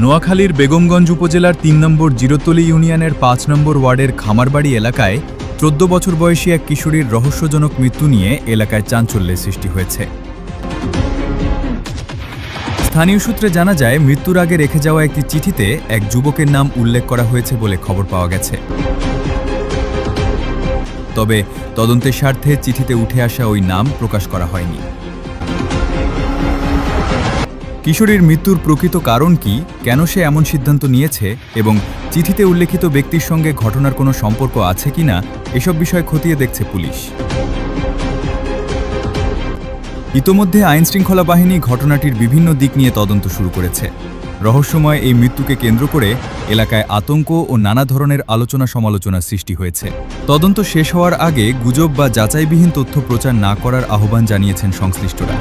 নোয়াখালীর বেগমগঞ্জ উপজেলার ৩ নম্বর জিরোতলী ইউনিয়নের ৫ নম্বর ওয়ার্ডের খামারবাড়ি এলাকায় ১৪ বছর বয়সী এক কিশোরীর রহস্যজনক মৃত্যু নিয়ে এলাকায় চাঞ্চল্যের সৃষ্টি হয়েছে। স্থানীয় সূত্রে জানা যায়, মৃত্যুর আগে রেখে যাওয়া একটি চিঠিতে এক যুবকের নাম উল্লেখ করা হয়েছে বলে খবর পাওয়া গেছে। তবে তদন্তের স্বার্থে চিঠিতে উঠে আসা ওই নাম প্রকাশ করা হয়নি। কিশোরীর মৃত্যুর প্রকৃত কারণ কি, কেন সে এমন সিদ্ধান্ত নিয়েছে এবং চিঠিতে উল্লেখিত ব্যক্তির সঙ্গে ঘটনার কোনো সম্পর্ক আছে কিনা, এসব বিষয় খতিয়ে দেখছে পুলিশ। ইতোমধ্যে আইনশৃঙ্খলা বাহিনী ঘটনাটির বিভিন্ন দিক নিয়ে তদন্ত শুরু করেছে। রহস্যময় এই মৃত্যুকে কেন্দ্র করে এলাকায় আতঙ্ক ও নানা ধরনের আলোচনা সমালোচনার সৃষ্টি হয়েছে। তদন্ত শেষ হওয়ার আগে গুজব বা যাচাইবিহীন তথ্য প্রচার না করার আহ্বান জানিয়েছেন সংশ্লিষ্টরা।